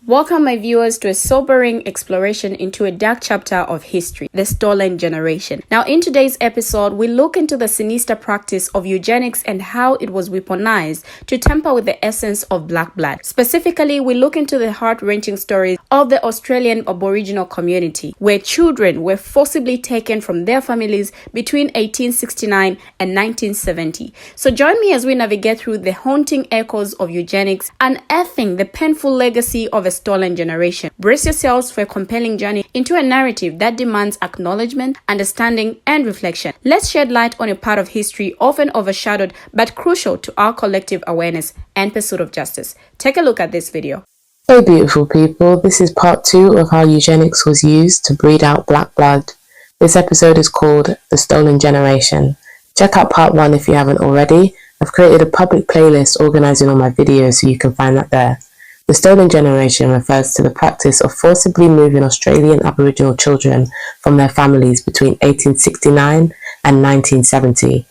Welcome my viewers to a sobering exploration into a dark chapter of history, the stolen generation. Now in today's episode, we look into the sinister practice of eugenics and how it was weaponized to tamper with the essence of black blood. Specifically, we look into the heart-wrenching stories of the Australian Aboriginal community, where children were forcibly taken from their families between 1869 and 1970. So join me as we navigate through the haunting echoes of eugenics, unearthing the painful legacy of a stolen generation. Brace yourselves for a compelling journey into a narrative that demands acknowledgement, understanding, and reflection. Let's shed light on a part of history often overshadowed but crucial to our collective awareness and pursuit of justice. Take a look at this video. Hey beautiful people, this is part 2 of how eugenics was used to breed out black blood. This episode is called The Stolen Generation. Check out part 1 if you haven't already. I've created a public playlist organising all my videos so you can find that there. The Stolen Generation refers to the practice of forcibly moving Australian Aboriginal children from their families between 1869 and 1970.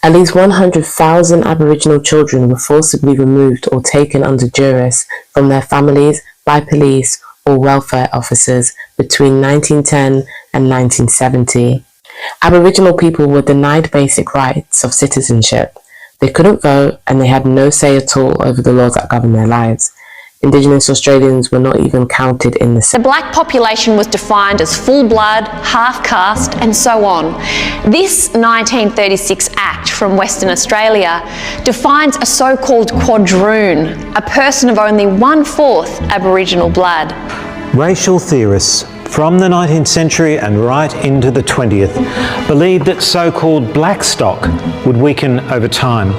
At least 100,000 Aboriginal children were forcibly removed or taken under duress from their families by police or welfare officers between 1910 and 1970. Aboriginal people were denied basic rights of citizenship. They couldn't vote and they had no say at all over the laws that govern their lives. Indigenous Australians were not even counted in the black population was defined as full blood, half caste, and so on. This 1936 Act from Western Australia defines a so-called quadroon, a person of only 1/4 Aboriginal blood. Racial theorists from the 19th century and right into the 20th believed that so-called black stock would weaken over time.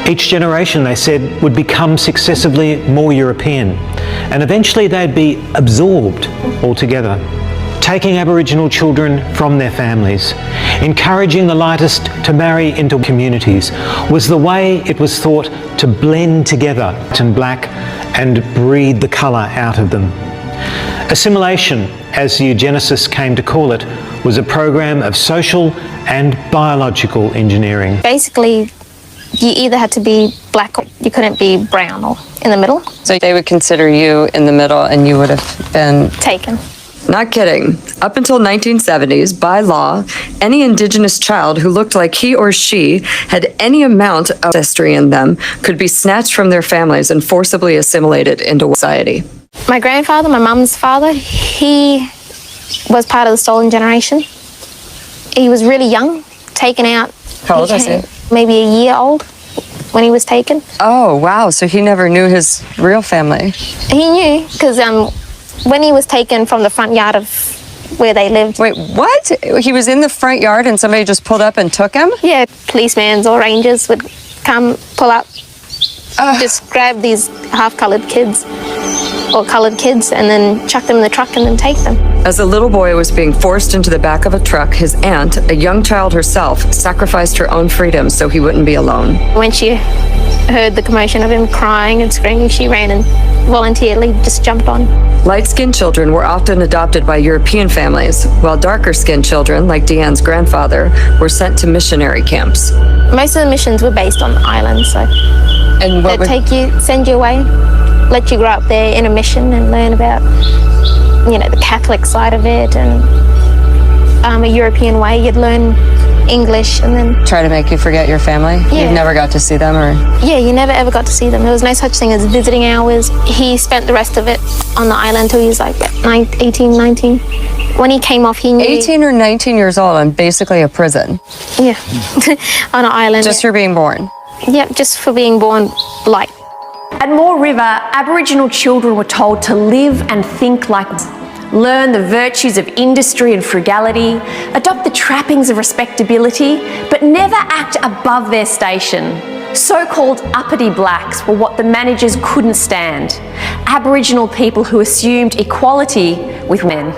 Each generation, they said, would become successively more European, and eventually they'd be absorbed altogether. Taking Aboriginal children from their families, encouraging the lightest to marry into communities, was the way it was thought to blend together white and black and breed the colour out of them. Assimilation, as the eugenicists came to call it, was a program of social and biological engineering. Basically, you either had to be black or you couldn't be brown or in the middle. So they would consider you in the middle and you would have been taken. Not kidding. Up until 1970s, by law, any Indigenous child who looked like he or she had any amount of ancestry in them could be snatched from their families and forcibly assimilated into society. My grandfather, my mum's father, he was part of the stolen generation. He was really young, taken out. How old was he? Maybe a year old when he was taken. Oh, wow. So he never knew his real family. He knew because when he was taken from the front yard of where they lived. Wait, what? He was in the front yard and somebody just pulled up and took him? Yeah, policemen or rangers would come, pull up, just grab these half-coloured kids or coloured kids and then chuck them in the truck and then take them. As the little boy was being forced into the back of a truck, his aunt, a young child herself, sacrificed her own freedom so he wouldn't be alone. When she heard the commotion of him crying and screaming, she ran and voluntarily just jumped on. Light-skinned children were often adopted by European families, while darker-skinned children, like Deanne's grandfather, were sent to missionary camps. Most of the missions were based on islands, so and they'd take you, send you away, let you grow up there in a mission and learn about, the Catholic side of it and a European way. You'd learn English and then try to make you forget your family? Yeah. You never got to see them? Or yeah, you never ever got to see them. There was no such thing as visiting hours. He spent the rest of it on the island till he was like 18, 19. When he came off, he knew 18 or 19 years old and basically a prison. Yeah. On an island. Just for being born. Yep, just for being born light. At Moore River, Aboriginal children were told to live and think like, learn the virtues of industry and frugality, adopt the trappings of respectability, but never act above their station. So-called uppity blacks were what the managers couldn't stand. Aboriginal people who assumed equality with men.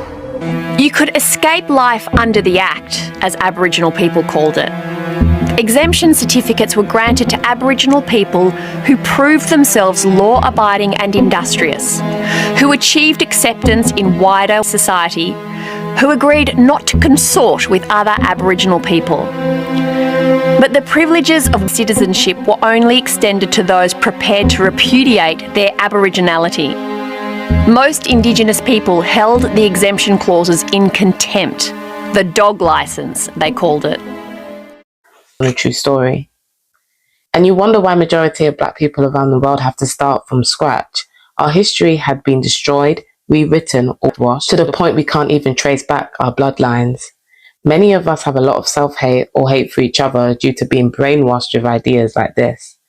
You could escape life under the Act, as Aboriginal people called it. Exemption certificates were granted to Aboriginal people who proved themselves law-abiding and industrious, who achieved acceptance in wider society, who agreed not to consort with other Aboriginal people. But the privileges of citizenship were only extended to those prepared to repudiate their Aboriginality. Most Indigenous people held the exemption clauses in contempt. The dog license, they called it. A true story. And you wonder why majority of black people around the world have to start from scratch. Our history had been destroyed, rewritten, or washed to the point we can't even trace back our bloodlines. Many of us have a lot of self-hate or hate for each other due to being brainwashed with ideas like this.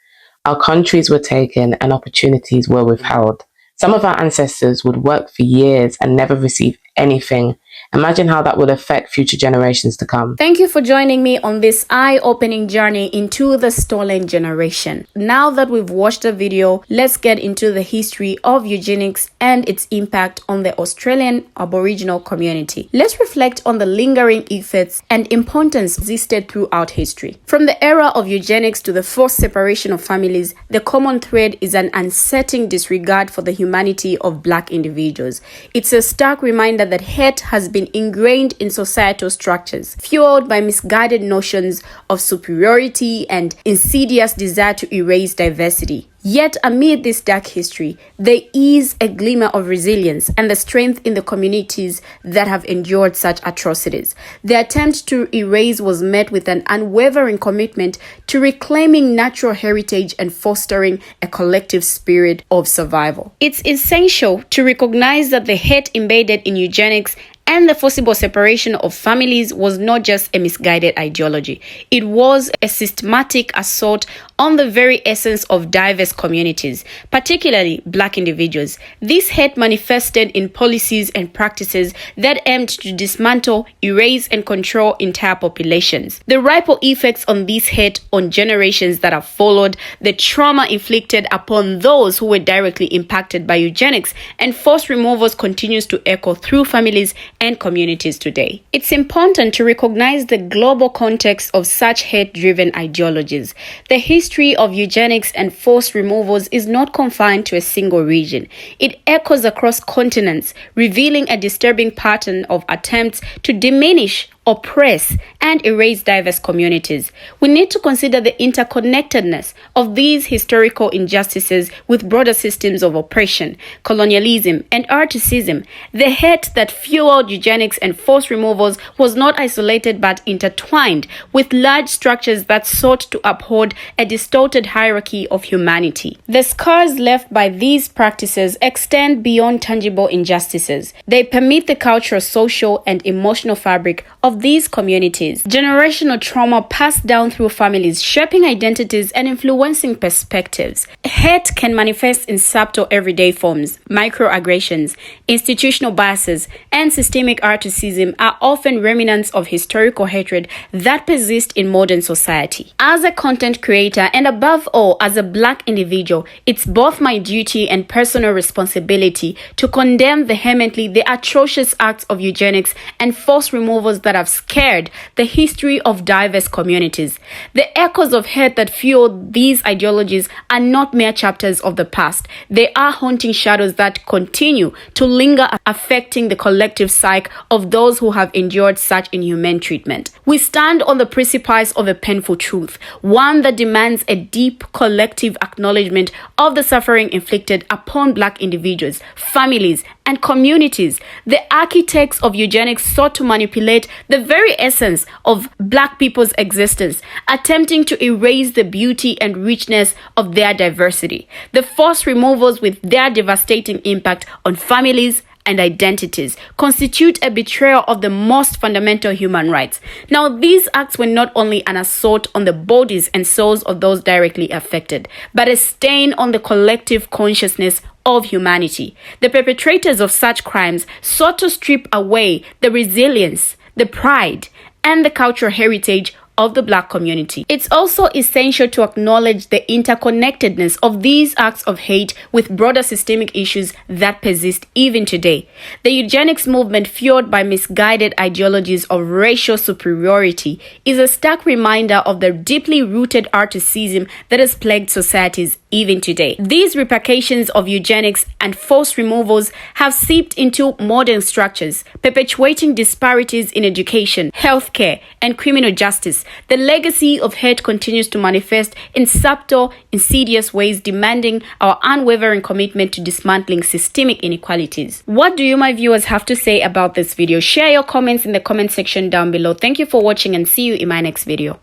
Our countries were taken and opportunities were withheld. Some of our ancestors would work for years and never receive anything. Imagine how that would affect future generations to come. Thank you for joining me on this eye-opening journey into the stolen generation. Now that we've watched the video, let's get into the history of eugenics and its impact on the Australian Aboriginal community. Let's reflect on the lingering effects and importance existed throughout history. From the era of eugenics to the forced separation of families, the common thread is an unsettling disregard for the humanity of black individuals. It's a stark reminder that hate has been ingrained in societal structures, fueled by misguided notions of superiority and insidious desire to erase diversity. Yet amid this dark history, there is a glimmer of resilience and the strength in the communities that have endured such atrocities. The attempt to erase was met with an unwavering commitment to reclaiming natural heritage and fostering a collective spirit of survival. It's essential to recognize that the hate embedded in eugenics and the forcible separation of families was not just a misguided ideology. It was a systematic assault on the very essence of diverse communities, particularly black individuals. This hate manifested in policies and practices that aimed to dismantle, erase, and control entire populations. The ripple effects on this hate on generations that have followed, the trauma inflicted upon those who were directly impacted by eugenics and forced removals continues to echo through families and communities today. It's important to recognize the global context of such hate-driven ideologies. The history of eugenics and forced removals is not confined to a single region. It echoes across continents, revealing a disturbing pattern of attempts to diminish, oppress, and erase diverse communities. We need to consider the interconnectedness of these historical injustices with broader systems of oppression, colonialism, and racism. The hate that fueled eugenics and forced removals was not isolated but intertwined with large structures that sought to uphold a distorted hierarchy of humanity. The scars left by these practices extend beyond tangible injustices. They permeate the cultural, social, and emotional fabric of these communities. Generational trauma passed down through families, shaping identities and influencing perspectives. Hate can manifest in subtle everyday forms. Microaggressions, institutional biases, and systemic racism are often remnants of historical hatred that persist in modern society. As a content creator and above all as a black individual, it's both my duty and personal responsibility to condemn vehemently the atrocious acts of eugenics and forced removals that have scared the history of diverse communities. The echoes of hate that fueled these ideologies are not mere chapters of the past. They are haunting shadows that continue to linger, affecting the collective psyche of those who have endured such inhumane treatment. We stand on the precipice of a painful truth, one that demands a deep collective acknowledgement of the suffering inflicted upon black individuals, families, and communities. The architects of eugenics sought to manipulate the very essence of black people's existence, attempting to erase the beauty and richness of their diversity. The forced removals, with their devastating impact on families and identities, constitute a betrayal of the most fundamental human rights. Now, these acts were not only an assault on the bodies and souls of those directly affected, but a stain on the collective consciousness of humanity. The perpetrators of such crimes sought to strip away the resilience, the pride, and the cultural heritage of the black community. It's also essential to acknowledge the interconnectedness of these acts of hate with broader systemic issues that persist even today. The eugenics movement, fueled by misguided ideologies of racial superiority, is a stark reminder of the deeply rooted racism that has plagued societies even today. These repercussions of eugenics and forced removals have seeped into modern structures, perpetuating disparities in education, healthcare, and criminal justice. The legacy of hate continues to manifest in subtle, insidious ways, demanding our unwavering commitment to dismantling systemic inequalities. What do you, my viewers, have to say about this video? Share your comments in the comment section down below. Thank you for watching and see you in my next video.